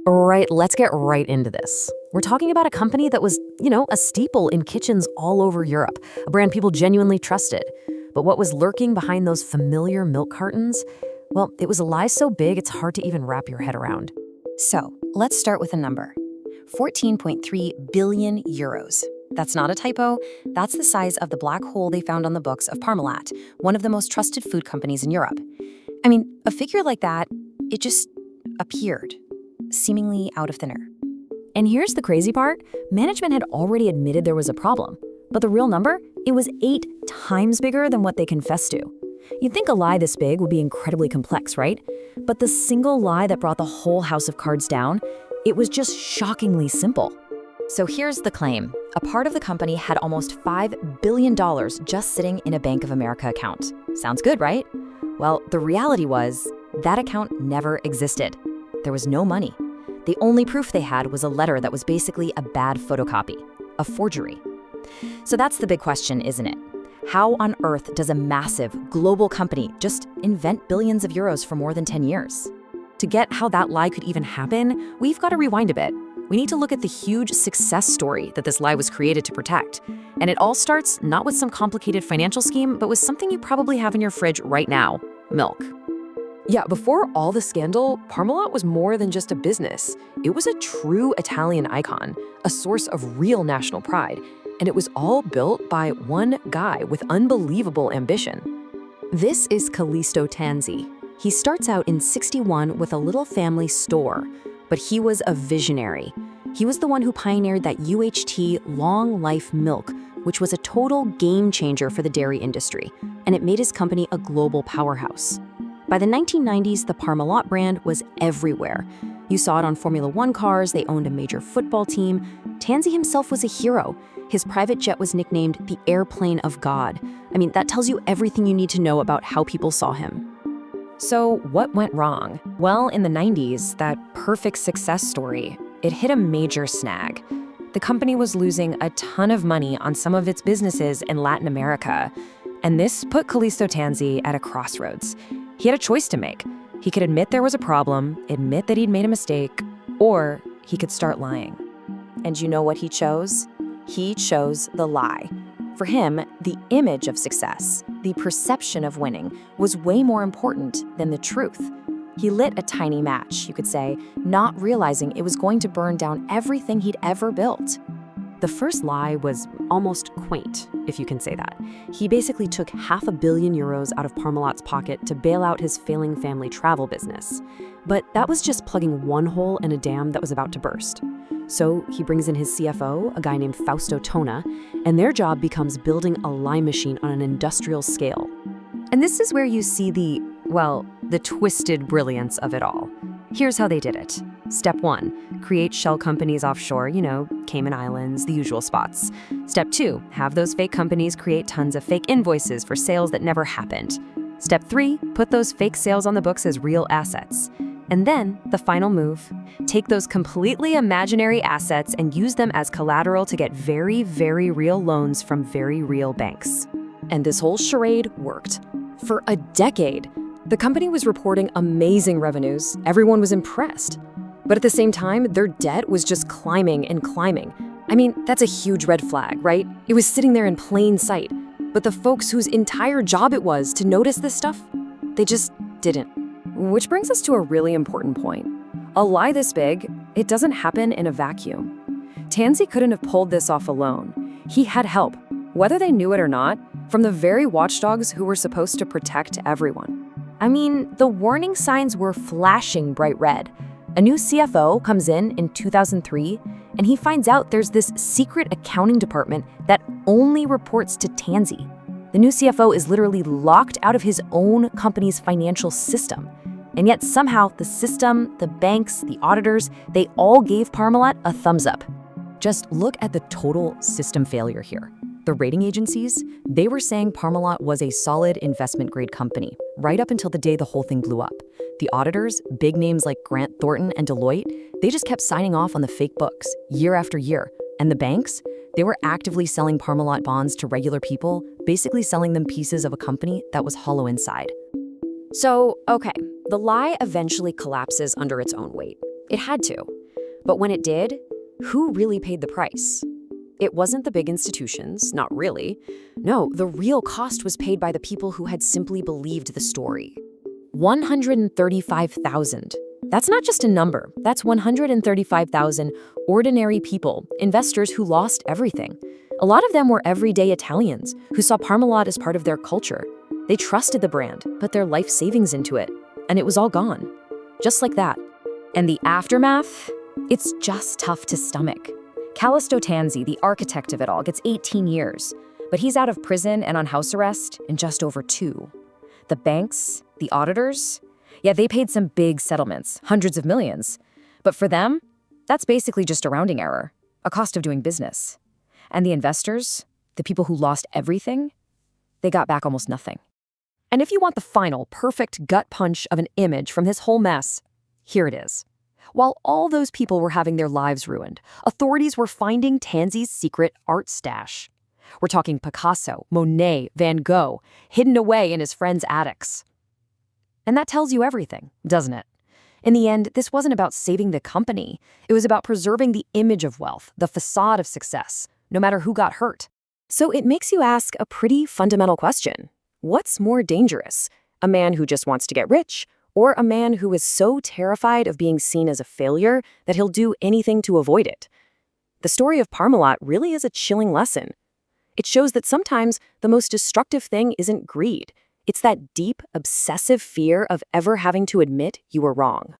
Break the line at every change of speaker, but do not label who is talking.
All right, let's get right into this. We're talking about a company that was, a staple in kitchens all over Europe, a brand people genuinely trusted. But what was lurking behind those familiar milk cartons? Well, it was a lie so big it's hard to even wrap your head around.
So, let's start with a number. 14.3 billion euros. That's not a typo. That's the size of the black hole they found on the books of Parmalat, one of the most trusted food companies in Europe. I mean, a figure like that, it just appeared, seemingly out of thin air.
And here's the crazy part. Management had already admitted there was a problem. But the real number? It was 8 times bigger than what they confessed to. You'd think a lie this big would be incredibly complex, right? But the single lie that brought the whole house of cards down, it was just shockingly simple.
So here's the claim. A part of the company had almost $5 billion just sitting in a Bank of America account. Sounds good, right? Well, the reality was that account never existed. There was no money. The only proof they had was a letter that was basically a bad photocopy, a forgery. So that's the big question, isn't it? How on earth does a massive global company just invent billions of euros for more than 10 years? To get how that lie could even happen, we've got to rewind a bit. We need to look at the huge success story that this lie was created to protect. And it all starts not with some complicated financial scheme, but with something you probably have in your fridge right now: milk.
Yeah, before all the scandal, Parmalat was more than just a business. It was a true Italian icon, a source of real national pride. And it was all built by one guy with unbelievable ambition.
This is Callisto Tanzi. He starts out in '61 with a little family store, but he was a visionary. He was the one who pioneered that UHT long life milk, which was a total game changer for the dairy industry, and it made his company a global powerhouse. By the 1990s, the Parmalat brand was everywhere. You saw it on Formula One cars, they owned a major football team. Tanzi himself was a hero. His private jet was nicknamed the Airplane of God. I mean, that tells you everything you need to know about how people saw him.
So what went wrong? Well, in the 90s, that perfect success story, it hit a major snag. The company was losing a ton of money on some of its businesses in Latin America. And this put Callisto Tanzi at a crossroads. He had a choice to make. He could admit there was a problem, admit that he'd made a mistake, or he could start lying. And you know what he chose? He chose the lie. For him, the image of success, the perception of winning, was way more important than the truth. He lit a tiny match, you could say, not realizing it was going to burn down everything he'd ever built.
The first lie was almost quaint, if you can say that. He basically took €500 million out of Parmalat's pocket to bail out his failing family travel business. But that was just plugging one hole in a dam that was about to burst. So he brings in his CFO, a guy named Fausto Tona, and their job becomes building a lie machine on an industrial scale. And this is where you see the twisted brilliance of it all. Here's how they did it. Step 1, create shell companies offshore, Cayman Islands, the usual spots. Step 2, have those fake companies create tons of fake invoices for sales that never happened. Step 3, put those fake sales on the books as real assets. And then, the final move, take those completely imaginary assets and use them as collateral to get very, very real loans from very real banks. And this whole charade worked. For a decade, the company was reporting amazing revenues. Everyone was impressed. But at the same time, their debt was just climbing and climbing. I mean, that's a huge red flag, right? It was sitting there in plain sight. But the folks whose entire job it was to notice this stuff, they just didn't. Which brings us to a really important point. A lie this big, it doesn't happen in a vacuum. Tanzi couldn't have pulled this off alone. He had help, whether they knew it or not, from the very watchdogs who were supposed to protect everyone. I mean, the warning signs were flashing bright red. A new CFO comes in 2003, and he finds out there's this secret accounting department that only reports to Tanzi. The new CFO is literally locked out of his own company's financial system. And yet somehow the system, the banks, the auditors, they all gave Parmalat a thumbs up. Just look at the total system failure here. The rating agencies, they were saying Parmalat was a solid investment-grade company, right up until the day the whole thing blew up. The auditors, big names like Grant Thornton and Deloitte, they just kept signing off on the fake books, year after year. And the banks, they were actively selling Parmalat bonds to regular people, basically selling them pieces of a company that was hollow inside. So, okay, the lie eventually collapses under its own weight. It had to. But when it did, who really paid the price? It wasn't the big institutions, not really. No, the real cost was paid by the people who had simply believed the story. 135,000. That's not just a number. That's 135,000 ordinary people, investors who lost everything. A lot of them were everyday Italians who saw Parmalat as part of their culture. They trusted the brand, put their life savings into it, and it was all gone. Just like that. And the aftermath? It's just tough to stomach. Callisto Tanzi, the architect of it all, gets 18 years, but he's out of prison and on house arrest in just over 2. The banks, the auditors, yeah, they paid some big settlements, hundreds of millions. But for them, that's basically just a rounding error, a cost of doing business. And the investors, the people who lost everything, they got back almost nothing. And if you want the final, perfect gut punch of an image from this whole mess, here it is. While all those people were having their lives ruined, authorities were finding Tanzi's secret art stash. We're talking Picasso, Monet, Van Gogh, hidden away in his friends' attics. And that tells you everything, doesn't it? In the end, this wasn't about saving the company. It was about preserving the image of wealth, the facade of success, no matter who got hurt. So it makes you ask a pretty fundamental question. What's more dangerous? A man who just wants to get rich, or a man who is so terrified of being seen as a failure that he'll do anything to avoid it? The story of Parmalat really is a chilling lesson. It shows that sometimes the most destructive thing isn't greed. It's that deep, obsessive fear of ever having to admit you were wrong.